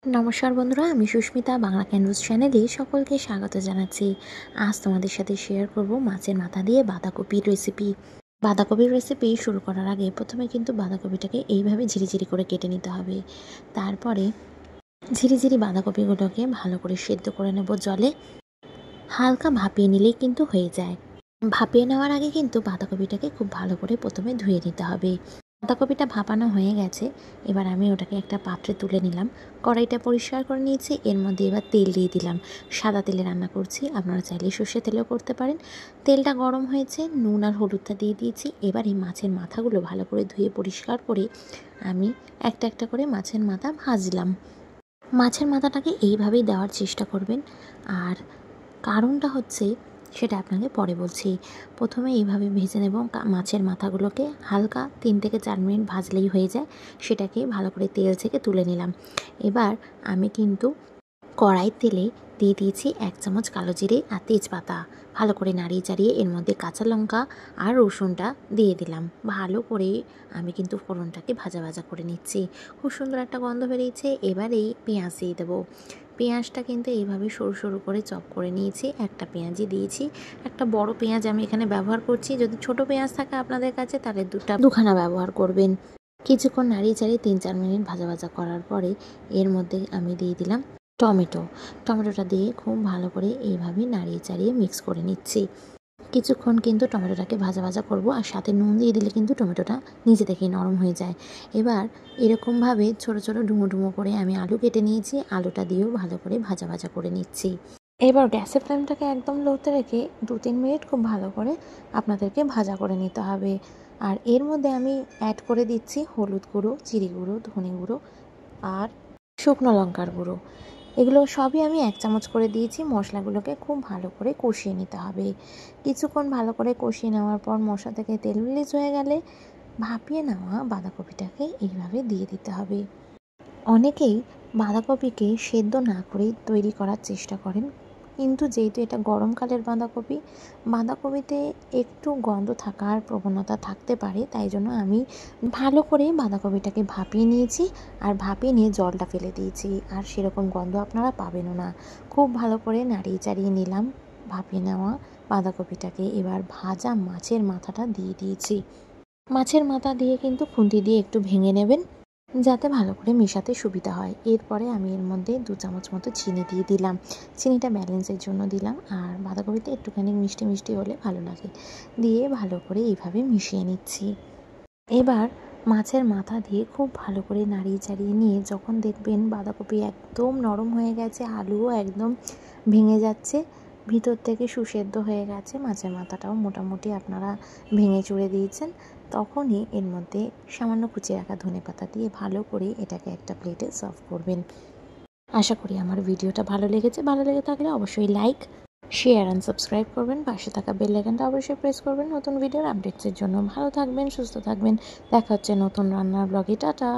নমস্কার বন্ধুরা, আমি সুস্মিতা বাংলা ক্যানভাস চ্যানেলে সকলকে স্বাগত জানাচ্ছি। আজ তোমাদের সাথে শেয়ার করব মাছের মাথা দিয়ে বাঁধাকপির রেসিপি। বাঁধাকপির রেসিপি শুরু করার আগে প্রথমে কিন্তু বাঁধাকপিটাকে এইভাবে ঝিরিঝিরি করে কেটে নিতে হবে। তারপরে ঝিরিঝিরি বাঁধাকপিগুলোকে ভালো করে সেদ্ধ করে নেব জলে। হালকা ভাপিয়ে নিলেই কিন্তু হয়ে যায়। ভাপিয়ে নেওয়ার আগে কিন্তু বাঁধাকপিটাকে খুব ভালো করে প্রথমে ধুয়ে নিতে হবে। বাঁধাকপিটা ভাপানো হয়ে গেছে, এবার আমি ওটাকে একটা পাত্রে তুলে নিলাম। কড়াইটা পরিষ্কার করে নিয়েছি, এর মধ্যে এবার তেল দিয়ে দিলাম। সাদা তেলে রান্না করছি, আপনারা চাইলে সর্ষে তেলেও করতে পারেন। তেলটা গরম হয়েছে, নুন আর হলুদটা দিয়ে দিয়েছি। এবার এই মাছের মাথাগুলো ভালো করে ধুয়ে পরিষ্কার করে আমি একটা একটা করে মাছের মাথা ভাজলাম। মাছের মাথাটাকে এইভাবেই দেওয়ার চেষ্টা করবেন, আর কারণটা হচ্ছে সেটা আপনাকে পরে বলছি। প্রথমে এইভাবে ভেজে নেব মাছের মাথাগুলোকে, হালকা 3 থেকে 4 মিনিট ভাজলেই হয়ে যায়। সেটাকে ভালো করে তেল থেকে তুলে নিলাম। এবার আমি কিন্তু কড়াই তেলে দিয়ে দিয়েছি 1 চামচ কালো জিরে আর তেজপাতা। ভালো করে নাড়িয়ে চাড়িয়ে এর মধ্যে কাঁচা লঙ্কা আর রসুনটা দিয়ে দিলাম। ভালো করে আমি কিন্তু ফোড়নটাকে ভাজা ভাজা করে নিচ্ছি। খুব সুন্দর একটা গন্ধ বেরিয়েছে। এবার এই পেঁয়াজ দিয়ে দেবো। পেঁয়াজটা কিন্তু এইভাবে সরু সরু করে চপ করে নিয়েছি। একটা পেঁয়াজই দিয়েছি। একটা বড় পেঁয়াজ আমি এখানে ব্যবহার করছি। যদি ছোট পেঁয়াজ থাকে আপনাদের কাছে তাহলে দুখানা ব্যবহার করবেন। কিছুক্ষণ নাড়িয়ে চাড়িয়ে 3-4 মিনিট ভাজা ভাজা করার পরে এর মধ্যে আমি দিয়ে দিলাম টমেটোটা দিয়ে খুব ভালো করে এইভাবে নাড়িয়ে চাড়িয়ে মিক্স করে নিচ্ছি। কিছুক্ষণ কিন্তু টমেটোটাকে ভাজা ভাজা করব, আর সাথে নুন দিয়ে দিলে কিন্তু টমেটোটা নিজে থেকেই নরম হয়ে যায়। এবার এরকমভাবে ছোটো ছোটো ডুমো ডুমো করে আমি আলু কেটে নিয়েছি, আলুটা দিয়েও ভালো করে ভাজা ভাজা করে নিচ্ছি। এবার গ্যাসের ফ্লেমটাকে একদম লোতে রেখে 2-3 মিনিট খুব ভালো করে আপনাদেরকে ভাজা করে নিতে হবে। আর এর মধ্যে আমি অ্যাড করে দিচ্ছি হলুদ গুঁড়ো, জিরে গুঁড়ো, ধনে গুঁড়ো আর শুকনো লঙ্কার গুঁড়ো। এগুলো সবই আমি 1 চামচ করে দিয়েছি। মশলাগুলোকে খুব ভালো করে কষিয়ে নিতে হবে। কিছুক্ষণ ভালো করে কষিয়ে নেওয়ার পর মশলা থেকে তেল রিলিজ হয়ে গেলে ভাপিয়ে নেওয়া বাঁধাকপিটাকে এইভাবে দিয়ে দিতে হবে। অনেকেই বাঁধাকপিকে সেদ্ধ না করেই তৈরি করার চেষ্টা করেন, কিন্তু যেহেতু এটা গরমকালের বাঁধাকপিতে একটু গন্ধ থাকার প্রবণতা থাকতে পারে, তাই জন্য আমি ভালো করে বাঁধাকপিটাকে ভাপিয়ে নিয়েছি। আর ভাপিয়ে নিয়ে জলটা ফেলে দিয়েছি, আর সেরকম গন্ধ আপনারা পাবেনও না। খুব ভালো করে নাড়িয়ে চাড়িয়ে নিলাম ভাপিয়ে নেওয়া বাঁধাকপিটাকে। এবার ভাজা মাছের মাথাটা দিয়ে দিয়েছি। মাছের মাথা দিয়ে কিন্তু খুন্তি দিয়ে একটু ভেঙে নেবেন, যাতে ভালো করে মেশাতে সুবিধা হয়। এরপরে আমি এর মধ্যে 2 চামচ মতো চিনি দিয়ে দিলাম। চিনিটা ব্যালেন্সের জন্য দিলাম, আর বাঁধাকপিতে একটুখানি মিষ্টি মিষ্টি হলে ভালো লাগে। দিয়ে ভালো করে এইভাবে মিশিয়ে নিচ্ছি। এবার মাছের মাথা দিয়ে খুব ভালো করে নাড়িয়ে চাড়িয়ে নিয়ে যখন দেখবেন বাঁধাকপি একদম নরম হয়ে গেছে, আলুও একদম ভেঙে যাচ্ছে, ভিতর থেকে সুসেদ্ধ হয়ে গেছে, মাছের মাথাটাও মোটামুটি আপনারা ভেঙে চুড়ে দিয়েছেন, তখনই এর মধ্যে সামান্য কুচিয়ে রাখা ধনেপাতা দিয়ে ভালো করে এটাকে একটা প্লেটে সার্ভ করবেন। আশা করি আমার ভিডিওটা ভালো লেগেছে। ভালো লেগে থাকলে অবশ্যই লাইক, শেয়ার অ্যান্ড সাবস্ক্রাইব করবেন। পাশে থাকা বেল আইকনটা অবশ্যই প্রেস করবেন নতুন ভিডিওর আপডেটসের জন্য। ভালো থাকবেন, সুস্থ থাকবেন। দেখা হচ্ছে নতুন রান্নার ব্লগে। টাটা।